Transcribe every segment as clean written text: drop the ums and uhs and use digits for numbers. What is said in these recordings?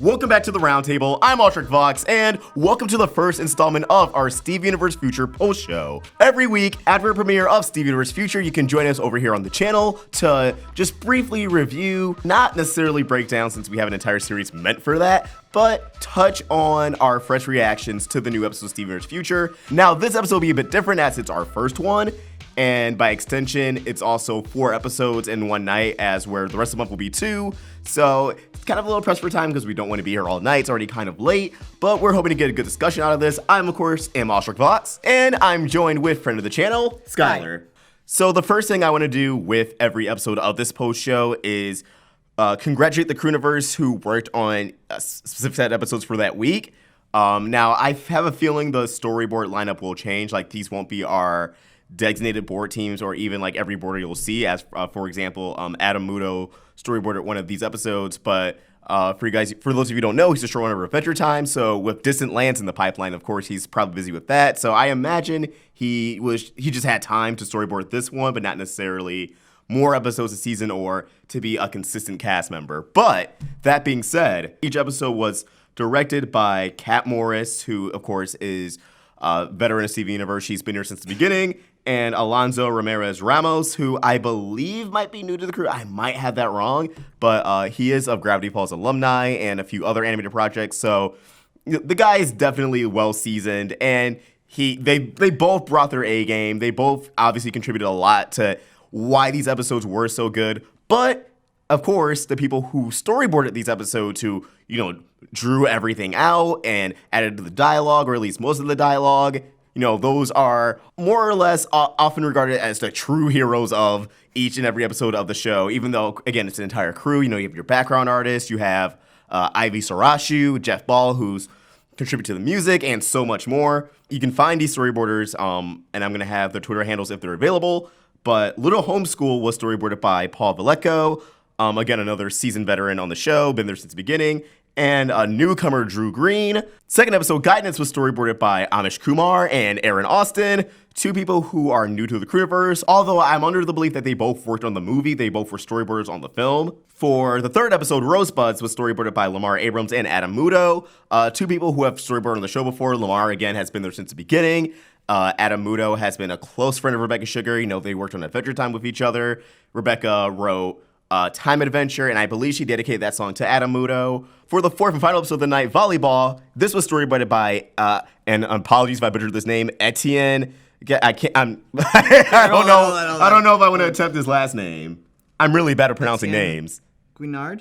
Welcome back to the Roundtable. I'm Ultric Vox, and welcome to the first installment of our Steve Universe Future post show. Every week, after a premiere of Steve Universe Future, you can join us over here on the channel to just briefly review, not necessarily break down since we have an entire series meant for that, but touch on our fresh reactions to the new episode of Steve Universe Future. Now, this episode will be a bit different as it's our first one, and by extension, it's also 4 episodes in one night, as where the rest of the month will be 2. So it's kind of a little pressed for time because we don't want to be here all night. It's already kind of late, but we're hoping to get a good discussion out of this. I'm, of course, Ultric Vox, and I'm joined with friend of the channel, Skylar. So the first thing I want to do with every episode of this post show is congratulate the Crewniverse who worked on specific set episodes for that week. Now, I have a feeling the storyboard lineup will change. Like, these won't be our designated board teams or even like every boarder you'll see, as for example, Adam Muto storyboarded one of these episodes. But for those of you who don't know, he's a showrunner of Adventure Time. So with Distant Lands in the pipeline, of course, he's probably busy with that. So I imagine he just had time to storyboard this one, but not necessarily more episodes a season or to be a consistent cast member. But that being said, each episode was directed by Kat Morris, who of course is a veteran of Steve Universe. She's been here since the beginning. And ALONSO RAMIREZ Ramos, who I believe might be new to the crew. I might have that wrong, but he is of Gravity Falls alumni and a few other animated projects. So the guy is definitely well seasoned, and they both brought their A game. They both obviously contributed a lot to why these episodes were so good. But of course, the people who storyboarded these episodes, who drew everything out and added to the dialogue, or at least most of the dialogue, those are more or less often regarded as the true heroes of each and every episode of the show, even though, again, it's an entire crew. You have your background artists, you have Ivy Sarashu, Jeff Ball, who's contributed to the music, and so much more. You can find these storyboarders, and I'm going to have their Twitter handles if they're available. But Little Homeschool was storyboarded by Paul Villeko, again, another seasoned veteran on the show, been there since the beginning. And a newcomer, Drew Green. Second episode, Guidance, was storyboarded by Amish Kumar and Aaron Austin, 2 people who are new to the Crewniverse, although I'm under the belief that they both worked on the movie. They both were storyboarders on the film. For the third episode, Rosebuds, was storyboarded by Lamar Abrams and Adam Muto, 2 people who have storyboarded on the show before. Lamar, again, has been there since the beginning. Adam Muto has been a close friend of Rebecca Sugar. They worked on Adventure Time with each other. Rebecca wrote Time Adventure, and I believe she dedicated that song to Adam Muto. For the 4th and final episode of the night, Volleyball, this was storyboarded by, and apologies if I butchered this name, Etienne. I don't know if I want to attempt his last name. I'm really bad at pronouncing names. Guinard?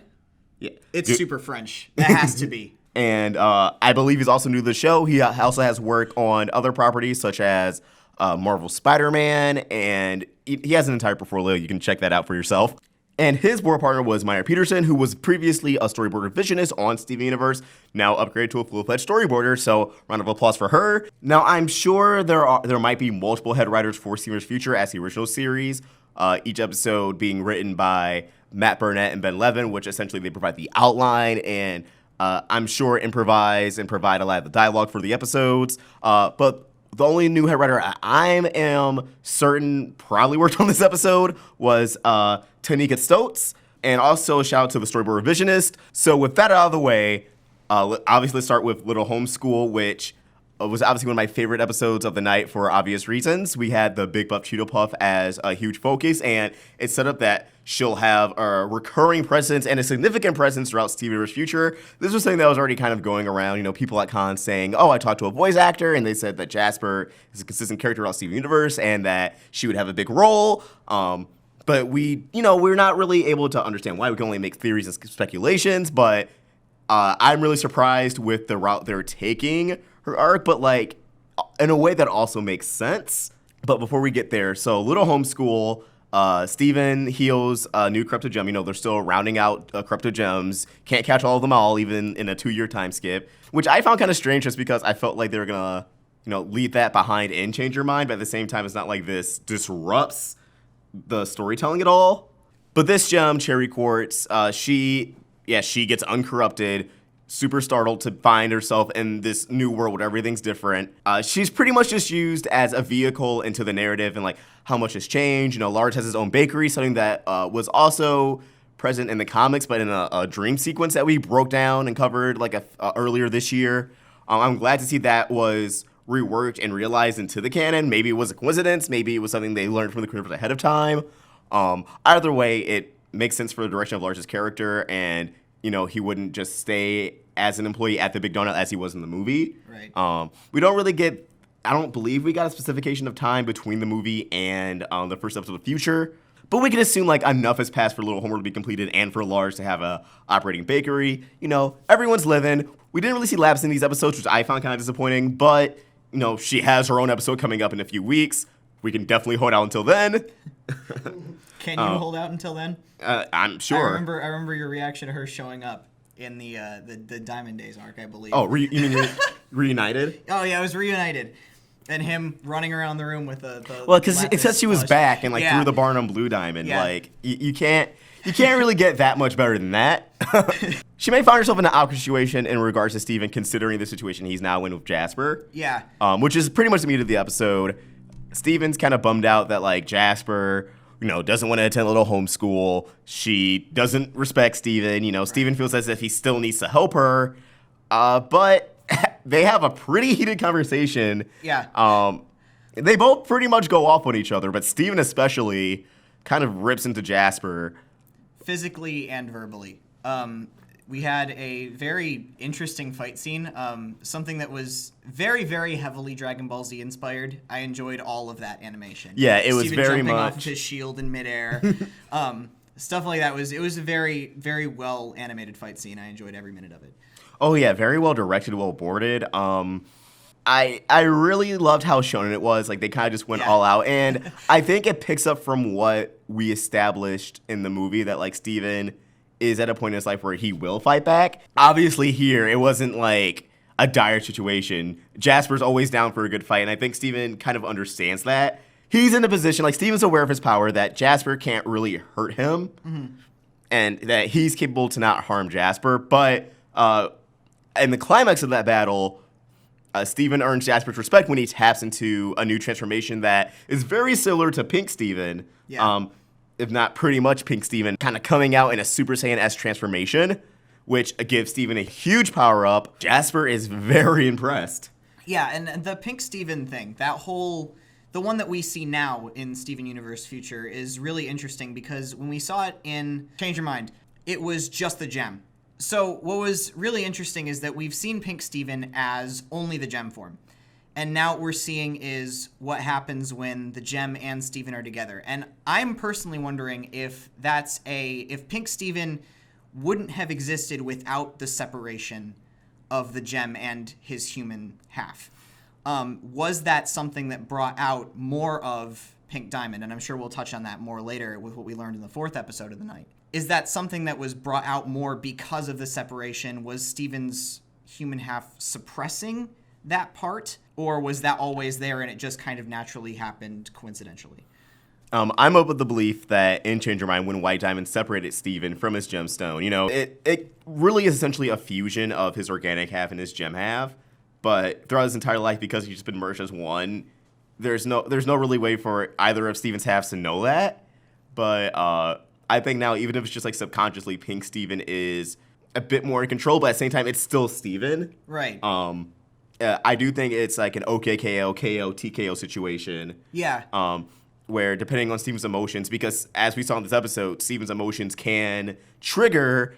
Yeah. It's super French. That has to be. And I believe he's also new to the show. He also has work on other properties such as Marvel Spider-Man, and he has an entire portfolio. You can check that out for yourself. And his board partner was Maya Peterson, who was previously a storyboarder visionist on Steven Universe, now upgraded to a full-fledged storyboarder, so round of applause for her. Now, I'm sure there might be multiple head writers for Steven Universe Future as the original series, each episode being written by Matt Burnett and Ben Levin, which essentially they provide the outline and I'm sure improvise and provide a lot of the dialogue for the episodes. But the only new head writer I am certain probably worked on this episode was Tanika Stotz. And also shout out to the storyboard revisionist. So with that out of the way, obviously let's start with Little Homeschool, which was obviously one of my favorite episodes of the night for obvious reasons. We had the Big Buff Cheeto Puff as a huge focus, and it's set up that she'll have a recurring presence and a significant presence throughout Steve Universe Future. This was something that was already kind of going around, people at cons saying, oh, I talked to a voice actor, and they said that Jasper is a consistent character throughout Steve Universe, and that she would have a big role. But we're not really able to understand why. We can only make theories and speculations, but I'm really surprised with the route they're taking her arc, but in a way that also makes sense. But before we get there, so Little Homeschool, Steven heals a new Crypto Gem. They're still rounding out Crypto Gems. Can't catch all of them all, even in a 2-year time skip, which I found kind of strange just because I felt like they were going to, leave that behind and change your mind. But at the same time, it's not like this disrupts the storytelling at all. But this gem, Cherry Quartz, she gets uncorrupted, super startled to find herself in this new world where everything's different. She's pretty much just used as a vehicle into the narrative and how much has changed. Large has his own bakery, something that was also present in the comics, but in a dream sequence that we broke down and covered like earlier this year. I'm glad to see that was reworked and realized into the canon. Maybe it was a coincidence. Maybe it was something they learned from the creators ahead of time. Either way, it makes sense for the direction of Lars's character, and he wouldn't just stay as an employee at the Big Donut as he was in the movie. Right. We don't really get. I don't believe we got a specification of time between the movie and the first episode of Future. But we can assume like enough has passed for Little Homer to be completed and for Lars to have a operating bakery. Everyone's living. We didn't really see Labs in these episodes, which I found kind of disappointing. But she has her own episode coming up in a few weeks. We can definitely hold out until then. Can you hold out until then? I'm sure. I remember your reaction to her showing up in the Diamond Days arc, I believe. Oh, you mean Reunited? Oh yeah, it was Reunited. And him running around the room with the well, because it says she was back and through the barn on Blue Diamond. Yeah. Like you can't really get that much better than that. She may find herself in an awkward situation in regards to Steven, considering the situation he's now in with Jasper. Yeah. Which is pretty much the meat of the episode. Steven's kind of bummed out that Jasper, doesn't want to attend a little homeschool. She doesn't respect Steven. Right. Steven feels as if he still needs to help her. But they have a pretty heated conversation. Yeah. They both pretty much go off on each other, but Steven especially kind of rips into Jasper. Physically and verbally. We had a very interesting fight scene, something that was very, very heavily Dragon Ball Z inspired. I enjoyed all of that animation. Yeah, it was Steven very jumping much off his shield in midair. Stuff like that. It was a very, very well animated fight scene. I enjoyed every minute of it. Oh yeah, very well directed, well boarded. I really loved how shonen it was. They kind of just went all out, and I think it picks up from what we established in the movie that Steven is at a point in his life where he will fight back. Obviously, here it wasn't a dire situation. Jasper's always down for a good fight, and I think Steven kind of understands that. He's in a position Steven's aware of his power that Jasper can't really hurt him, and that he's capable to not harm Jasper, but. In the climax of that battle, Steven earns Jasper's respect when he taps into a new transformation that is very similar to Pink Steven, if not pretty much Pink Steven, kind of coming out in a Super Saiyan-S transformation, which gives Steven a huge power-up. Jasper is very impressed. Yeah, and the Pink Steven thing, the one that we see now in Steven Universe Future is really interesting because when we saw it in Change Your Mind, it was just the gem. So what was really interesting is that we've seen Pink Steven as only the gem form. And now what we're seeing is what happens when the gem and Steven are together. And I'm personally wondering if if Pink Steven wouldn't have existed without the separation of the gem and his human half. Was that something that brought out more of Pink Diamond? And I'm sure we'll touch on that more later with what we learned in the 4th episode of the night. Is that something that was brought out more because of the separation? Was Steven's human half suppressing that part? Or was that always there and it just kind of naturally happened coincidentally? I'm up with the belief that in Change Your Mind, when White Diamond separated Steven from his gemstone, it really is essentially a fusion of his organic half and his gem half. But throughout his entire life, because he's just been merged as one, there's no really way for either of Steven's halves to know that. But I think now, even if it's just subconsciously, Pink Steven is a bit more in control, but at the same time, it's still Steven. Right. I do think it's an OKKO, KO, TKO situation. Yeah. Where depending on Steven's emotions, because as we saw in this episode, Steven's emotions can trigger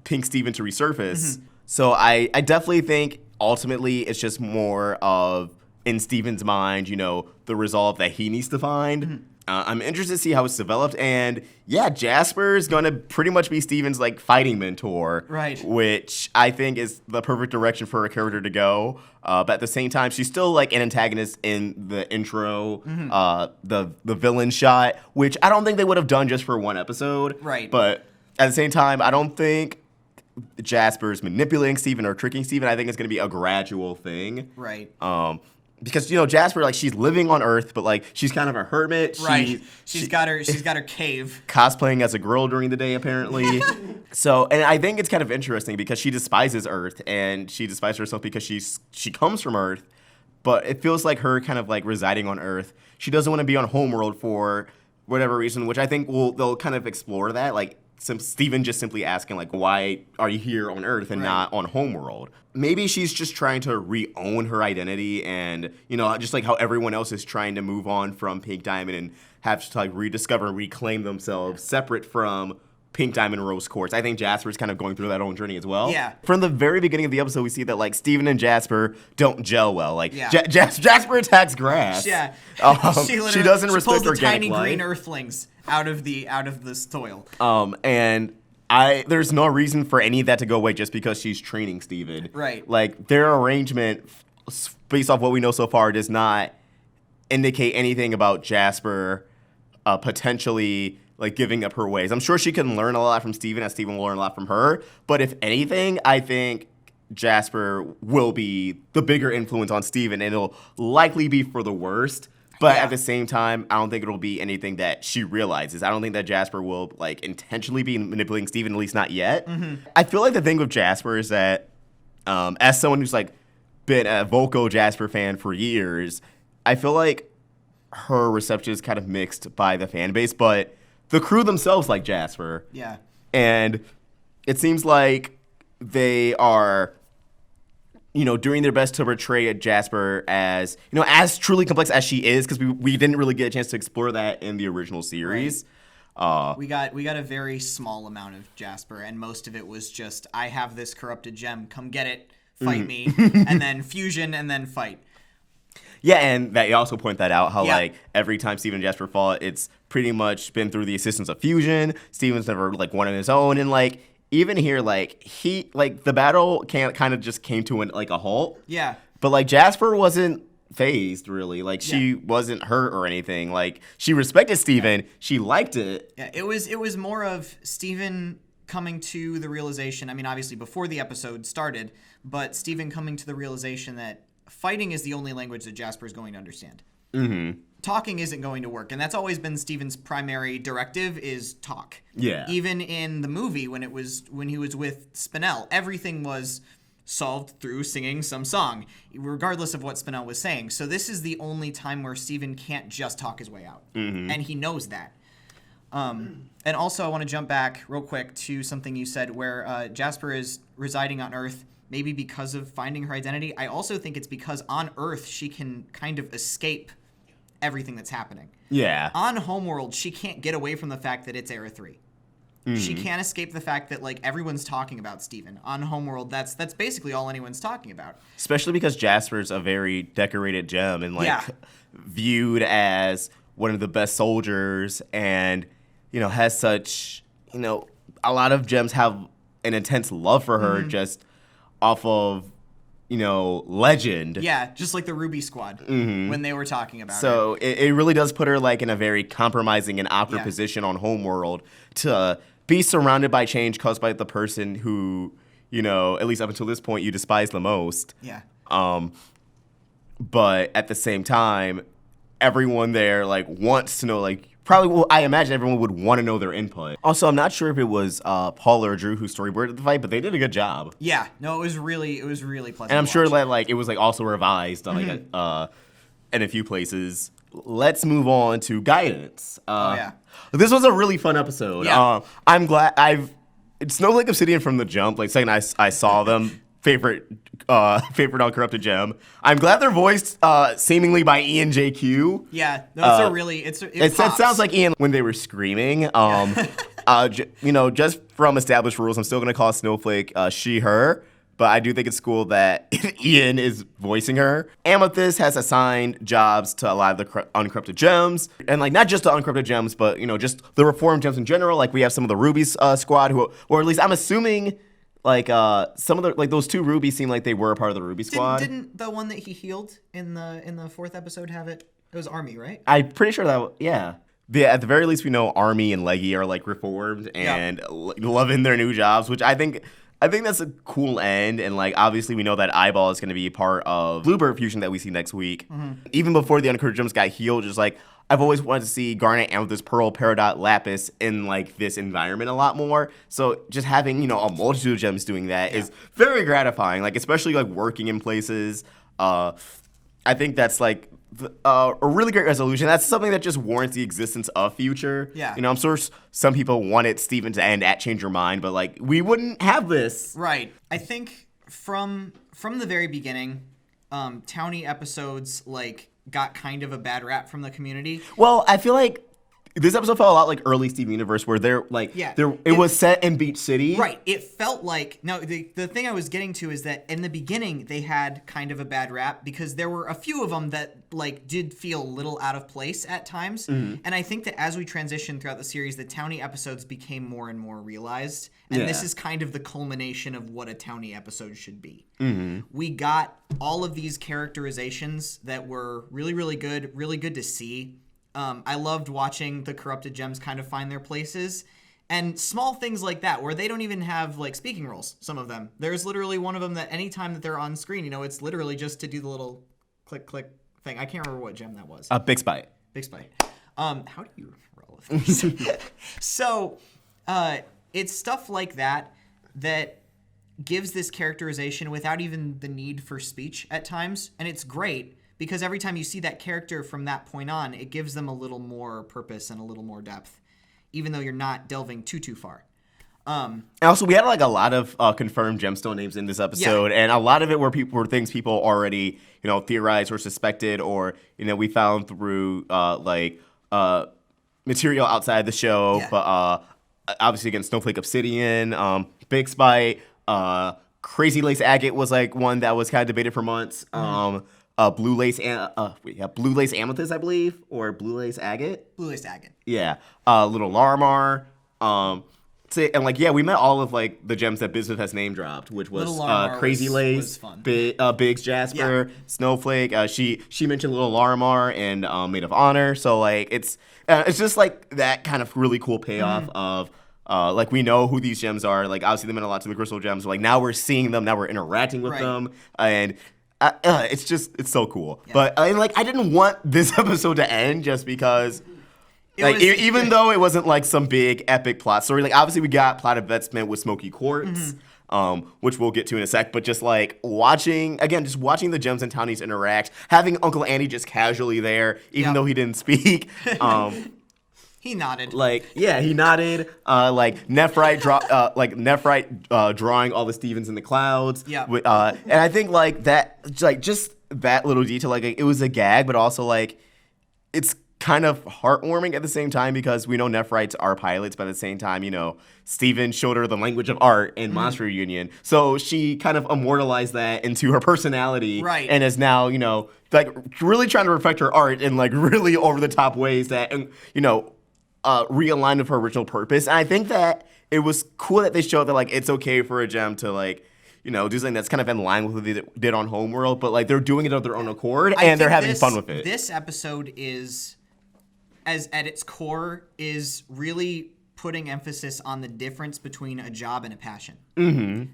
Pink Steven to resurface. So I definitely think ultimately it's just more of, in Steven's mind, the resolve that he needs to find. I'm interested to see how it's developed, and Jasper's gonna pretty much be Steven's fighting mentor, right? Which I think is the perfect direction for a character to go. But at the same time, she's still an antagonist in the intro, the villain shot, which I don't think they would have done just for one episode, right? But at the same time, I don't think Jasper's manipulating Steven or tricking Steven. I think it's gonna be a gradual thing, right? Because Jasper, she's living on Earth, but she's kind of a hermit. Right. She's got her cave. Cosplaying as a girl during the day, apparently. And I think it's kind of interesting because she despises Earth, and she despises herself because she comes from Earth, but it feels like her kind of residing on Earth. She doesn't want to be on Homeworld for whatever reason, which I think they'll kind of explore that. Steven just simply asking, like, why are you here on Earth and not on Homeworld? Maybe she's just trying to re-own her identity and, just like how everyone else is trying to move on from Pink Diamond and have to, like, rediscover and reclaim themselves separate from Pink Diamond Rose Quartz. I think Jasper's kind of going through that own journey as well. Yeah. From the very beginning of the episode, we see that, like, Steven and Jasper don't gel well. Like, Jasper attacks grass. Yeah. She doesn't respect pulls the organic tiny life. green earthlings out of the soil. And there's no reason for any of that to go away just because she's training Steven. Right. Like, their arrangement, based off what we know so far, does not indicate anything about Jasper potentially, like, giving up her ways. I'm sure she can learn a lot from Steven, as Steven will learn a lot from her. But if anything, I think Jasper will be the bigger influence on Steven, and it'll likely be for the worst. But at the same time, I don't think it'll be anything that she realizes. I don't think that Jasper will, like, intentionally be manipulating Steven, at least not yet. I feel like the thing with Jasper is that, as someone who's, like, been a vocal Jasper fan for years, I feel like her reception is kind of mixed by the fan base, but the crew themselves like Jasper. Yeah. And it seems like they are, doing their best to portray Jasper as, as truly complex as she is, because we didn't really get a chance to explore that in the original series. Right. We got a very small amount of Jasper, and most of it was just, I have this corrupted gem, come get it, fight me, and then fusion, and then fight. Yeah, and that you also point that out, how, like, every time Steven and Jasper fought, it's pretty much been through the assistance of fusion. Steven's never, like, won on his own, and, like, even here, like, the battle kind of just came to a halt. Yeah. But, like, Jasper wasn't phased, really. Like, she wasn't hurt or anything. Like, she respected Steven. She liked it. Yeah, it was more of Steven coming to the realization, I mean, obviously before the episode started, but Steven coming to the realization that fighting is the only language that Jasper is going to understand. Talking isn't going to work, and that's always been Steven's primary directive, is talk. Yeah. Even in the movie, when he was with Spinell, everything was solved through singing some song, regardless of what Spinell was saying. So this is the only time where Steven can't just talk his way out, and he knows that. And also, I want to jump back real quick to something you said, where Jasper is residing on Earth, maybe because of finding her identity. I also think it's because on Earth she can kind of escape everything that's happening. Yeah. On Homeworld, she can't get away from the fact that it's Era 3. She can't escape the fact that, like, everyone's talking about Steven. On Homeworld, that's basically all anyone's talking about. Especially because Jasper's a very decorated gem and, like, viewed as one of the best soldiers and, has such, a lot of gems have an intense love for her just off of, legend. Yeah, just like the Ruby Squad when they were talking about so her. It really does put her, like, in a very compromising and awkward position on Homeworld to be surrounded by change caused by the person who, at least up until this point, you despise the most. Yeah. But at the same time, everyone there, like, wants to know, like, I imagine everyone would want to know their input. Also, I'm not sure if it was Paul or Drew who storyboarded the fight, but they did a good job. Yeah, no, it was really pleasant. And I'm sure that, like, it was, like, also revised on, like, in a few places. Let's move on to guidance. This was a really fun episode. Yeah. I'm glad Snowflake Obsidian from the jump. Like, second I saw them. Favorite uncorrupted gem. I'm glad they're voiced seemingly by Ian JQ. Yeah, no, it sounds like Ian when they were screaming. Just from established rules, I'm still gonna call Snowflake she, her. But I do think it's cool that Ian is voicing her. Amethyst has assigned jobs to a lot of the uncorrupted gems. And, like, not just the uncorrupted gems, but, just the reformed gems in general. Like, we have some of the Rubies squad who, or at least I'm assuming, like, some of the, like, those two Rubies seem like they were a part of the Ruby squad. Didn't the one that he healed in the fourth episode have it? It was Army, right? I'm pretty sure at the very least, we know Army and Leggy are, like, reformed and loving their new jobs, which I think that's a cool end, and, like, obviously we know that Eyeball is going to be part of Bluebird Fusion that we see next week. Even before the Uncorrupted Gems got healed, just, like, I've always wanted to see Garnet, Amethyst, Pearl, Peridot, Lapis in, like, this environment a lot more. So just having, a multitude of gems doing that is very gratifying, like, especially, like, working in places. I think that's, like, a really great resolution. That's something that just warrants the existence of Future. Yeah. I'm sure some people wanted Steven to end at Change Your Mind, but like we wouldn't have this. Right. I think from the very beginning, Townie episodes like got kind of a bad rap from the community. Well, I feel like this episode felt a lot like early Steven Universe, where it was set in Beach City. Right. It felt like the thing I was getting to is that in the beginning they had kind of a bad rap because there were a few of them that like did feel a little out of place at times. And I think that as we transitioned throughout the series, the Townie episodes became more and more realized. And this is kind of the culmination of what a Townie episode should be. We got all of these characterizations that were really, really good to see. I loved watching the corrupted gems kind of find their places. And small things like that, where they don't even have, like, speaking roles, some of them. There's literally one of them that anytime that they're on screen, it's literally just to do the little click, click thing. I can't remember what gem that was. Big Spite. Big Spite. How do you roll with these? So, it's stuff like that that gives this characterization without even the need for speech at times. And it's great. Because every time you see that character from that point on, it gives them a little more purpose and a little more depth, even though you're not delving too far. And also, we had like a lot of confirmed gemstone names in this episode, and a lot of it were things people already theorized or suspected, or we found through material outside the show. Yeah. But obviously, again, Snowflake Obsidian, Big Spite, Crazy Lace Agate was like one that was kind of debated for months. Blue Lace Amethyst, I believe, or Blue Lace Agate. Blue Lace Agate. Yeah. Little Larimar. We met all of like the gems that Bisel has name dropped, which was Crazy Lace, Biggs Jasper, Snowflake. She mentioned Little Larimar and Maid of Honor. So like it's just like that kind of really cool payoff of. We know who these gems are. Like obviously they meant a lot to the Crystal Gems. Like now we're seeing them. Now we're interacting with them, and. It's so cool. Yeah. But I didn't want this episode to end just because even though it wasn't like some big epic plot story, like obviously we got plot advancement with Smoky Quartz, which we'll get to in a sec, but just like watching the gems and townies interact, having Uncle Andy just casually there, even though he didn't speak. He nodded. He nodded. Nephrite drawing all the Stevens in the clouds. Yeah. And I think just that little detail, it was a gag, but also it's kind of heartwarming at the same time because we know Nephrites are pilots, but at the same time, Steven showed her the language of art in Monster Reunion, so she kind of immortalized that into her personality, right? And is now, really trying to reflect her art in really over the top ways that, realigned with her original purpose. And I think that it was cool that they showed that it's okay for a gem to do something that's kind of in line with what they did on Homeworld, but they're doing it of their own accord and they're having fun with it. This episode is, at its core, is really putting emphasis on the difference between a job and a passion.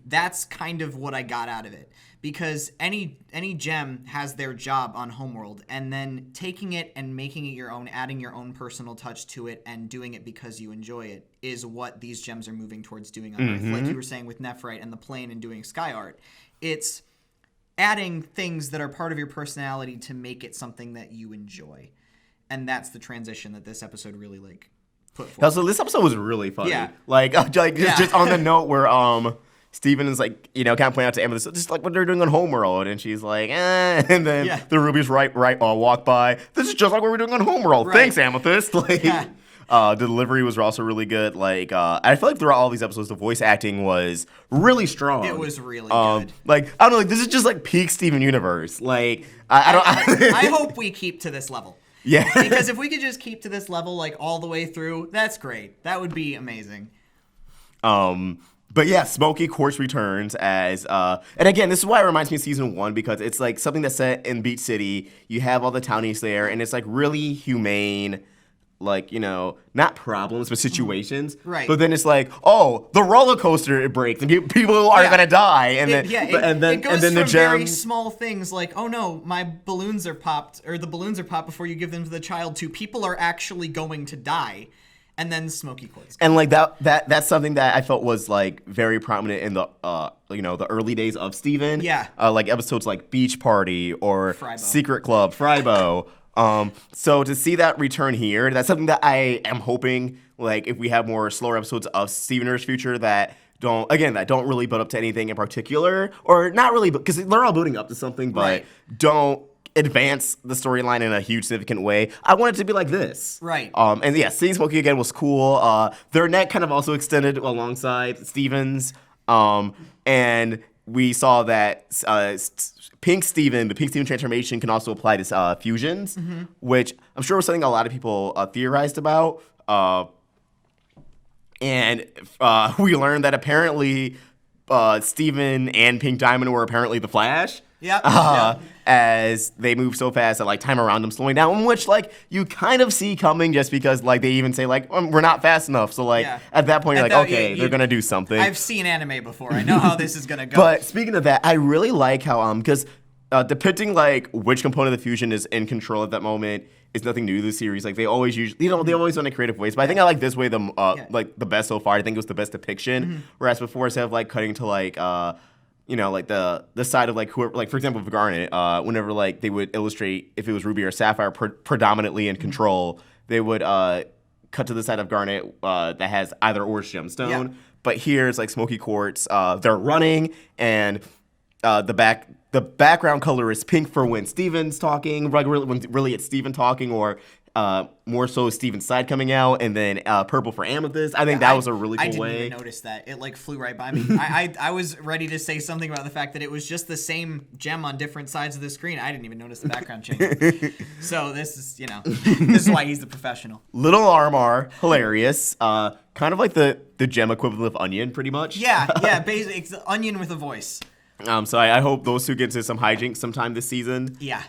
That's kind of what I got out of it. Because any gem has their job on Homeworld, and then taking it and making it your own, adding your own personal touch to it, and doing it because you enjoy it, is what these gems are moving towards doing on Earth. Like you were saying with Nephrite and the plane and doing sky art. It's adding things that are part of your personality to make it something that you enjoy. And that's the transition that this episode really put forward. So this episode was really funny. Yeah. Just on the note where Steven is kind of pointing out to Amethyst, just what they're doing on Homeworld, and she's like, and then the rubies walk by. This is just like what we're doing on Homeworld. Right. Thanks, Amethyst. The delivery was also really good. I feel like throughout all these episodes, the voice acting was really strong. It was really good. I don't know, this is just peak Steven Universe. I hope we keep to this level. Yeah. Because if we could just keep to this level all the way through, that's great. That would be amazing. But yeah, Smoky Quartz returns as, and again, this is why it reminds me of season 1, because it's something that's set in Beach City. You have all the townies there, and it's really humane, not problems, but situations. Right. But then it's the roller coaster, it breaks, and people are gonna die, and then the very small things oh no, my balloons are popped, or the balloons are popped before you give them to the child, to people are actually going to die. And then Smoky Quartz. And like that's something that I felt was like very prominent in the the early days of Steven. Yeah. Like episodes like Beach Party or Frybo. Secret Club, Frybo. So to see that return here, that's something that I am hoping, like, if we have more slower episodes of Steven Universe Future that don't really build up to anything in particular, or not really, because they're all building up to something, but Right. don't advance the storyline in a huge significant way. I want it to be like this. Right. And yeah, seeing Smokey again was cool. Their neck kind of also extended alongside Steven's. And we saw that the Pink Steven transformation can also apply to fusions, which I'm sure was something a lot of people theorized about. And we learned that apparently Steven and Pink Diamond were apparently the Flash. Yep. As they move so fast that like time around them slowing down, which like you kind of see coming just because like they even say like we're not fast enough. So like at that point you're like, okay, they're gonna do something. I've seen anime before. I know how this is gonna go. But speaking of that, I really like how because depicting like which component of the fusion is in control at that moment is nothing new to the series. Like they always they always run in creative ways. But I think I like this way like the best so far. I think it was the best depiction. Whereas before instead of like cutting to like like the side of like whoever, like for example, with Garnet, whenever like they would illustrate if it was Ruby or Sapphire predominantly in control, they would cut to the side of Garnet that has either or gemstone. Yeah. But here it's like Smoky Quartz. They're running, and the background color is pink for when Steven's talking, when really it's Steven talking, or more so Steven's side coming out, and then purple for Amethyst. I think that was a really cool way. I didn't even notice that. It like flew right by me. I was ready to say something about the fact that it was just the same gem on different sides of the screen. I didn't even notice the background change. So this is, this is why he's the professional. Little Armor, hilarious. Kind of like the gem equivalent of Onion, pretty much. Yeah, basically it's the Onion with a voice. So I hope those two get into some hijinks sometime this season. Yeah.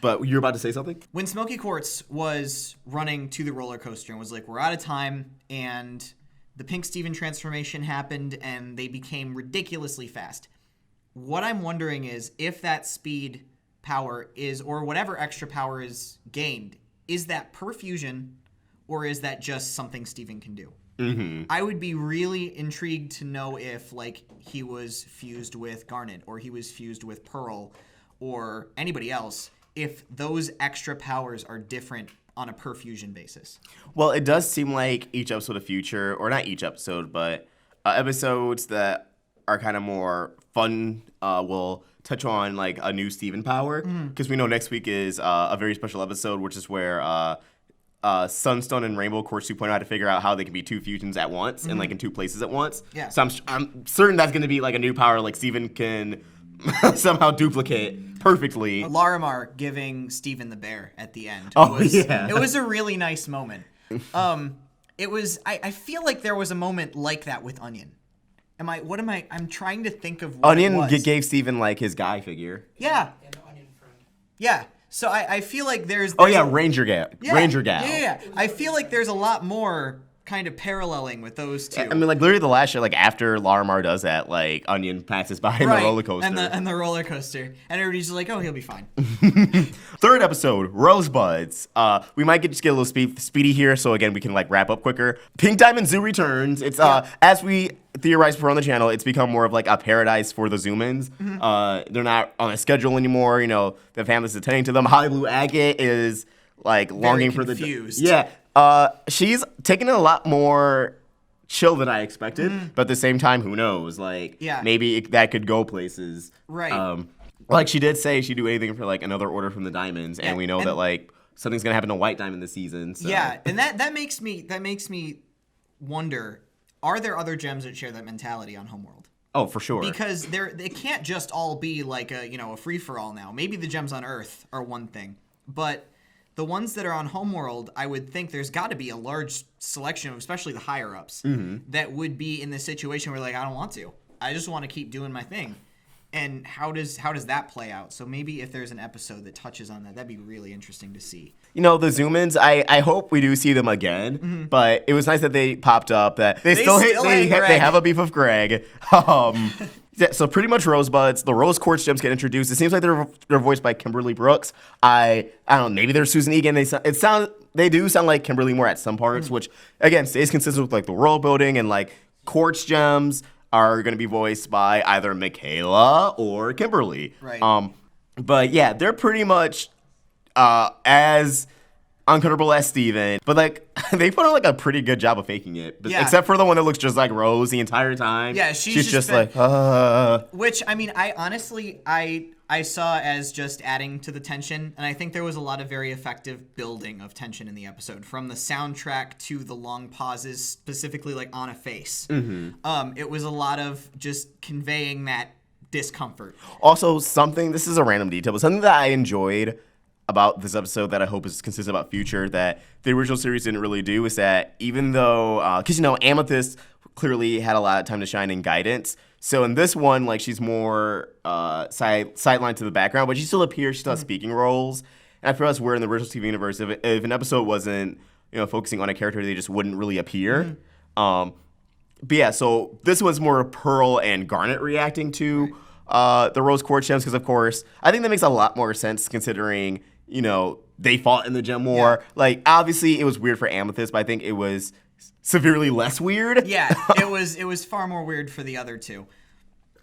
But you're about to say something? When Smoky Quartz was running to the roller coaster and was like, we're out of time, and the Pink Steven transformation happened, and they became ridiculously fast. What I'm wondering is if that speed power is, or whatever extra power is gained, is that per fusion, or is that just something Steven can do? Mm-hmm. I would be really intrigued to know if, like, he was fused with Garnet, or he was fused with Pearl, or anybody else, if those extra powers are different on a per fusion basis. Well, it does seem like each episode of Future, or not each episode, but episodes that are kind of more fun will touch on like a new Steven power, because we know next week is a very special episode, which is where Sunstone and Rainbow Quartz 2.0 had to figure out how they can be two fusions at once and like in two places at once. Yeah. So I'm certain that's going to be like a new power like Steven can somehow duplicate perfectly. Larimar giving Steven the bear at the end. Yeah. It was a really nice moment. It was, I feel like there was a moment like that with Onion. I'm trying to think of what Onion it was. gave Steven like his guy figure. Yeah. And Onion friend. Yeah. So I feel like there's Ranger Gal. Yeah, Ranger Gal. Yeah. I feel like there's a lot more kind of paralleling with those two. I mean, like literally the last year, like after Larimar does that, like Onion passes by in the roller coaster. And the roller coaster. And everybody's just like, oh, he'll be fine. Third episode, Rosebuds. We might just get a little speedy here, so again we can like wrap up quicker. Pink Diamond Zoo returns. It's as we theorized before on the channel, it's become more of like a paradise for the Zoomins. They're not on a schedule anymore. The family's attending to them. Holly Blue Agate is like longing for the confused. Yeah. She's taking it a lot more chill than I expected, but at the same time, who knows? Like, maybe that could go places. Right. Like she did say she'd do anything for like another order from the Diamonds, and we know that like something's gonna happen to White Diamond this season. So. Yeah, and that makes me wonder: are there other gems that share that mentality on Homeworld? Oh, for sure. Because they can't just all be like a free for all now. Maybe the gems on Earth are one thing, but the ones that are on Homeworld, I would think there's got to be a large selection of, especially the higher ups, that would be in this situation where like I don't want to. I just want to keep doing my thing. And how does that play out? So maybe if there's an episode that touches on that, that'd be really interesting to see. The Zoomins, I hope we do see them again, but it was nice that they popped up, that they have a beef with Greg. Yeah, so pretty much Rosebuds. The Rose Quartz gems get introduced. It seems like they're voiced by Kimberly Brooks. I don't know, maybe they're Susan Egan. they do sound like Kimberly more at some parts, which again stays consistent with like the world building, and like Quartz Gems are going to be voiced by either Michaela or Kimberly. Right. But yeah, they're pretty much as uncomfortable as Steven, but like they put on like a pretty good job of faking it. Yeah. Except for the one that looks just like Rose the entire time. Yeah, she's just been, like, Which, I mean, I honestly, I saw as just adding to the tension, and I think there was a lot of very effective building of tension in the episode, from the soundtrack to the long pauses, specifically like on a face. It was a lot of just conveying that discomfort. Also, this is a random detail, but something that I enjoyed about this episode that I hope is consistent about future that the original series didn't really do is that even though, because Amethyst clearly had a lot of time to shine in guidance. So in this one, like she's more sidelined to the background, but she still appears. She still has speaking roles. And I feel that's where in the original TV universe, if an episode wasn't focusing on a character, they just wouldn't really appear. But yeah, so this was more Pearl and Garnet reacting to the Rose Quartz Gems because, of course, I think that makes a lot more sense considering they fought in the gem war. Yeah. Like obviously, it was weird for Amethyst, but I think it was severely less weird. Yeah, it was far more weird for the other two.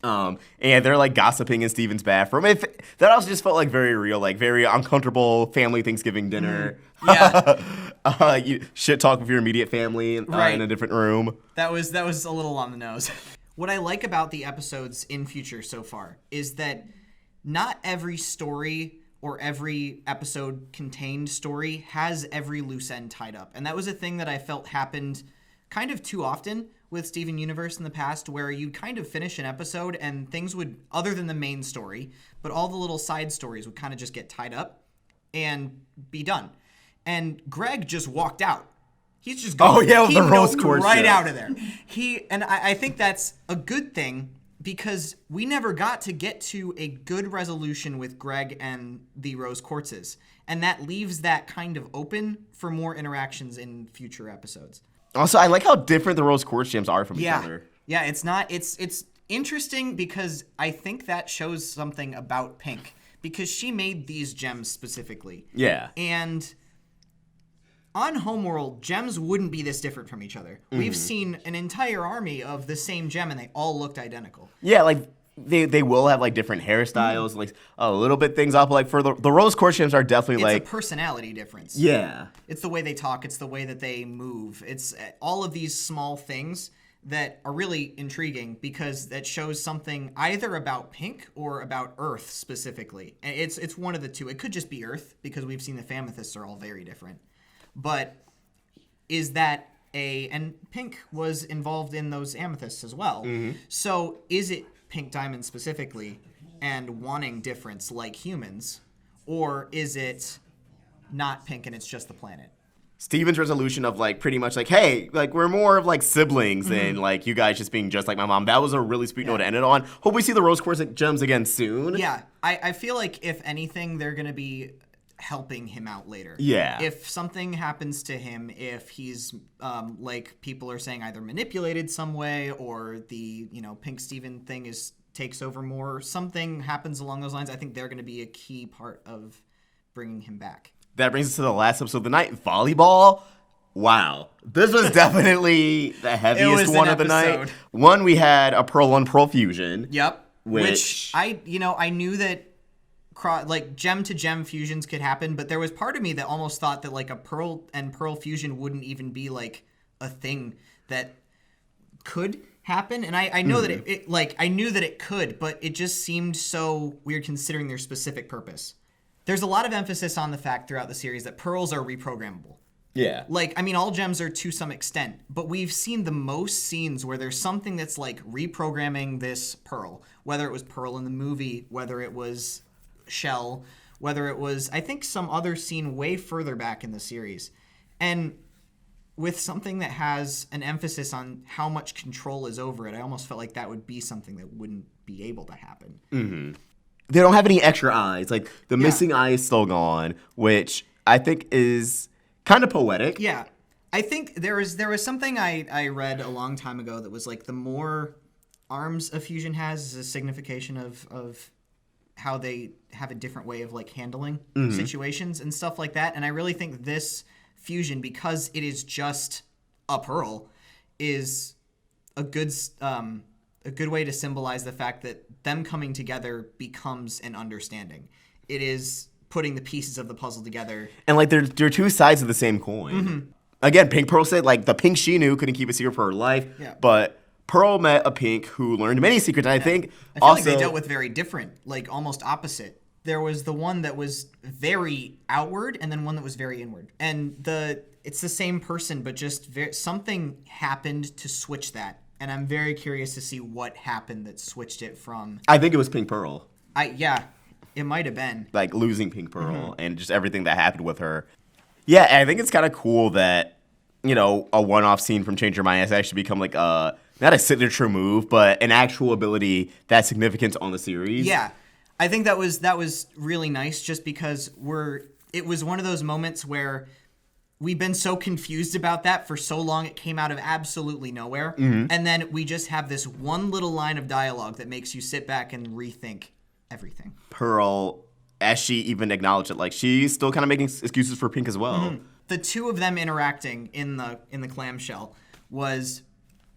And they're like gossiping in Steven's bathroom. That also just felt like very real, like very uncomfortable family Thanksgiving dinner. Yeah. You shit talk with your immediate family in a different room. That was a little on the nose. What I like about the episodes in future so far is that not every story or every episode contained story has every loose end tied up. And that was a thing that I felt happened kind of too often with Steven Universe in the past, where you'd kind of finish an episode and things would, other than the main story, but all the little side stories would kind of just get tied up and be done. And Greg just walked out. He's just going the Rose Quartz right out of there. I think that's a good thing because we never got to get to a good resolution with Greg and the Rose Quartzes. And that leaves that kind of open for more interactions in future episodes. Also, I like how different the Rose Quartz Gems are from each other. Yeah, it's interesting because I think that shows something about Pink because she made these gems specifically. Yeah. And on Homeworld, gems wouldn't be this different from each other. We've seen an entire army of the same gem and they all looked identical. Yeah, like they will have like different hairstyles, like a little bit things off. Like for the Rose Quartz Gems are definitely it's like a personality difference. Yeah. It's the way they talk. It's the way that they move. It's all of these small things that are really intriguing because that shows something either about Pink or about Earth specifically. And it's one of the two. It could just be Earth because we've seen the Famethysts are all very different. But is that and Pink was involved in those amethysts as well. So is it Pink Diamond specifically and wanting difference like humans, or is it not Pink and it's just the planet? Steven's resolution of like pretty much like, hey, like we're more of like siblings than like you guys just being just like my mom. That was a really sweet note to end it on. Hope we see the Rose Quartz Gems again soon. Yeah, I feel like if anything, they're gonna be helping him out later. Yeah. If something happens to him, if he's like people are saying either manipulated some way or the Pink Steven thing takes over more, something happens along those lines, I think they're going to be a key part of bringing him back. That brings us to the last episode of the night, volleyball. Wow. This was definitely the heaviest one of the night. One, we had a Pearl on Pearl fusion. Yep. Which I knew that like gem to gem fusions could happen, but there was part of me that almost thought that like a Pearl and Pearl fusion wouldn't even be like a thing that could happen. And I know that it I knew that it could, but it just seemed so weird considering their specific purpose. There's a lot of emphasis on the fact throughout the series that pearls are reprogrammable. Yeah. Like, I mean, all gems are to some extent, but we've seen the most scenes where there's something that's like reprogramming this pearl, whether it was Pearl in the movie, whether it was Shell, whether it was, I think, some other scene way further back in the series. And with something that has an emphasis on how much control is over it, I almost felt like that would be something that wouldn't be able to happen. Mm-hmm. They don't have any extra eyes. Like, the missing eye is still gone, which I think is kind of poetic. Yeah. I think there was something I read a long time ago that was like the more arms a fusion has is a signification of how they have a different way of like handling situations and stuff like that. And I really think this fusion, because it is just a pearl, is a good way to symbolize the fact that them coming together becomes an understanding. It is putting the pieces of the puzzle together. And like they're two sides of the same coin. Again, Pink Pearl said like the Pink she knew couldn't keep a secret for her life, but Pearl met a Pink who learned many secrets. And I think I feel also like they dealt with very different, like almost opposite. There was the one that was very outward, and then one that was very inward. And it's the same person, but just something happened to switch that. And I'm very curious to see what happened that switched it from. I think it was Pink Pearl. It might have been. Like losing Pink Pearl and just everything that happened with her. Yeah, and I think it's kind of cool that, you know, a one-off scene from Change Your Mind has actually become like not a signature move, but an actual ability that's significant on the series. Yeah. I think that was really nice, just because it was one of those moments where we've been so confused about that for so long. It came out of absolutely nowhere. And then we just have this one little line of dialogue that makes you sit back and rethink everything. Pearl, as she even acknowledged it, like she's still kind of making excuses for Pink as well. The two of them interacting in the clamshell was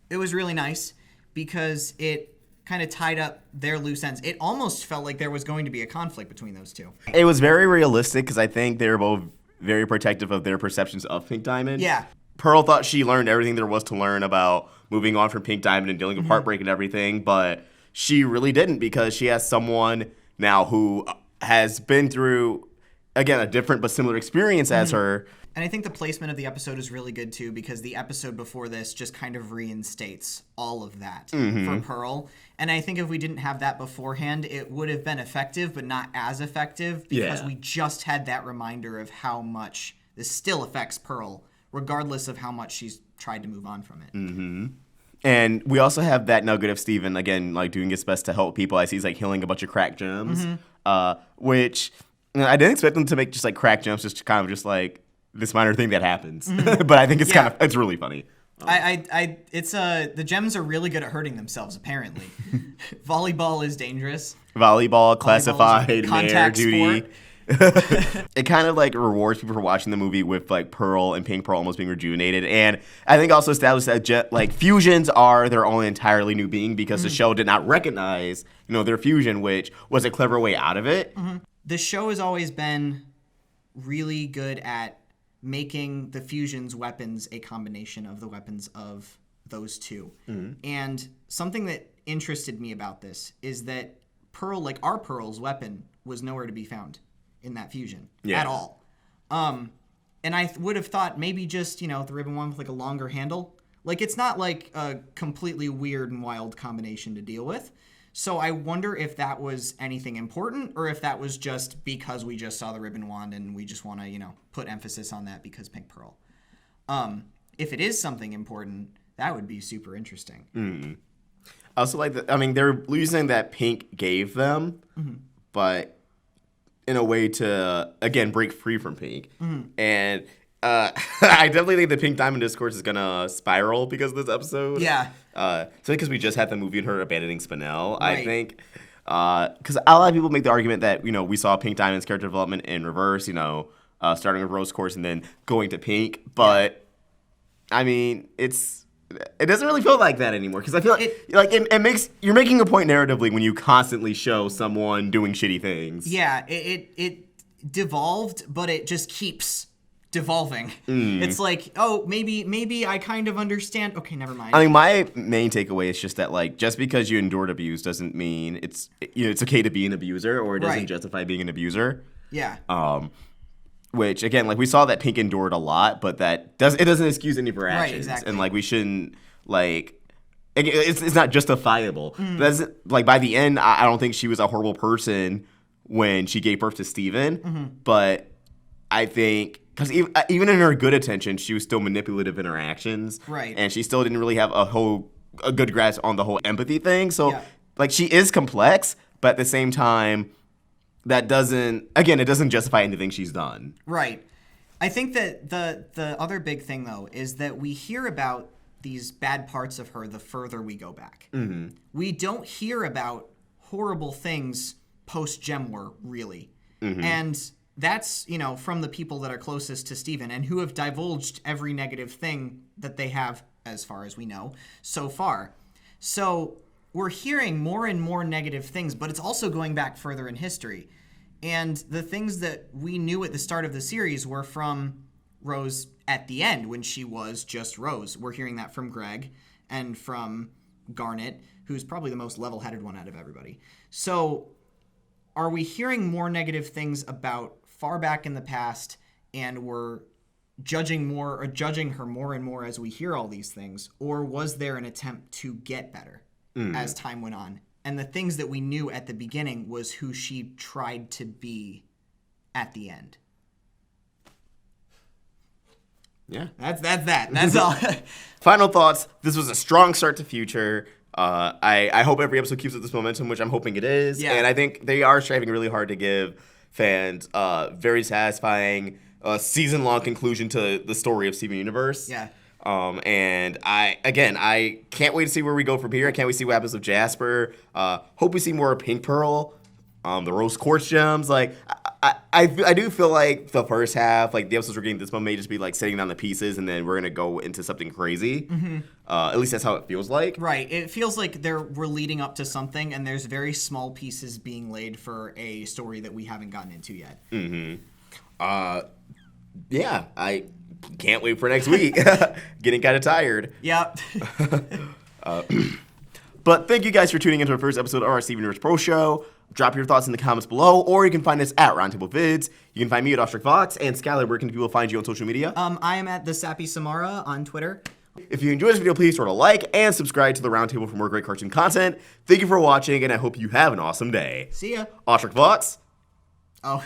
really nice, because it kind of tied up their loose ends. It almost felt like there was going to be a conflict between those two. It was very realistic because I think they were both very protective of their perceptions of Pink Diamond. Yeah. Pearl thought she learned everything there was to learn about moving on from Pink Diamond and dealing with heartbreak and everything, but she really didn't, because she has someone now who has been through, again, a different but similar experience as her. And I think the placement of the episode is really good, too, because the episode before this just kind of reinstates all of that for Pearl. And I think if we didn't have that beforehand, it would have been effective, but not as effective, because we just had that reminder of how much this still affects Pearl, regardless of how much she's tried to move on from it. And we also have that nugget of Steven, again, like doing his best to help people as he's like healing a bunch of cracked gems, which you know, I didn't expect him to make just like cracked gems, just kind of just like this minor thing that happens. But I think it's it's really funny. The gems are really good at hurting themselves, apparently. Volleyball is dangerous. Volleyball, classified, mayor duty. Sport. It kind of like rewards people for watching the movie with like Pearl and Pink Pearl almost being rejuvenated, and I think also established that like fusions are their own entirely new being, because the show did not recognize their fusion, which was a clever way out of it. The show has always been really good at making the fusion's weapons a combination of the weapons of those two. And something that interested me about this is that Pearl, like our Pearl's weapon, was nowhere to be found in that fusion at all. And I would have thought maybe just, the ribbon one with like a longer handle. Like, it's not like a completely weird and wild combination to deal with. So I wonder if that was anything important, or if that was just because we just saw the ribbon wand and we just want to, put emphasis on that because Pink Pearl. If it is something important, that would be super interesting. I also like that. I mean, they're using that Pink gave them, but in a way to, again, break free from Pink. And I definitely think the Pink Diamond discourse is going to spiral because of this episode. Yeah. So because we just had the movie and her abandoning Spinel, Right. I think, because a lot of people make the argument that, we saw Pink Diamond's character development in reverse, starting with Rose Quartz and then going to Pink. But, I mean, it doesn't really feel like that anymore, because I feel like it makes, you're making a point narratively when you constantly show someone doing shitty things. Yeah, it devolved, but it just keeps devolving. It's like, oh, maybe I kind of understand. Okay, never mind. I mean, my main takeaway is just that, like, just because you endured abuse doesn't mean it's okay to be an abuser, or it doesn't justify being an abuser. Yeah. Which, again, like, we saw that Pink endured a lot, but it doesn't excuse any of her actions. Right, exactly. And, like, we shouldn't, like, it's not justifiable. That's, like, by the end, I don't think she was a horrible person when she gave birth to Steven, but I think, because even in her good intention, she was still manipulative in her actions. Right. And she still didn't really have a good grasp on the whole empathy thing. So, like, she is complex, but at the same time, it doesn't justify anything she's done. Right. I think that the other big thing, though, is that we hear about these bad parts of her the further we go back. We don't hear about horrible things post-Gem War, really. And that's, from the people that are closest to Steven and who have divulged every negative thing that they have, as far as we know, so far. So we're hearing more and more negative things, but it's also going back further in history. And the things that we knew at the start of the series were from Rose at the end, when she was just Rose. We're hearing that from Greg and from Garnet, who's probably the most level-headed one out of everybody. So are we hearing more negative things about far back in the past, and we're judging her more and more as we hear all these things? Or was there an attempt to get better as time went on? And the things that we knew at the beginning was who she tried to be at the end. Yeah. That's that. That's all. Final thoughts. This was a strong start to Future. I hope every episode keeps up this momentum, which I'm hoping it is. Yeah. And I think they are striving really hard to give fans very satisfying season-long conclusion to the story of Steven Universe. Yeah. And I can't wait to see where we go from here. I can't wait to see what happens with Jasper. Hope we see more of Pink Pearl, the Rose Quartz Gems. Like, I do feel like the first half, like the episodes we're getting this month, may just be like setting down the pieces, and then we're gonna go into something crazy. Mm-hmm. At least that's how it feels like. Right. It feels like we're leading up to something, and there's very small pieces being laid for a story that we haven't gotten into yet. Mm-hmm. Yeah, I can't wait for next week. Getting kind of tired. Yep. But thank you guys for tuning into our first episode of our Steven Universe Pro Show. Drop your thoughts in the comments below, or you can find us at Roundtable Vids. You can find me at OstricVox, and Skylar, where can people find you on social media? I am at the Sappy Samara on Twitter. If you enjoyed this video, please throw it a like and subscribe to the Roundtable for more great cartoon content. Thank you for watching, and I hope you have an awesome day. See ya. OstricVox. Oh,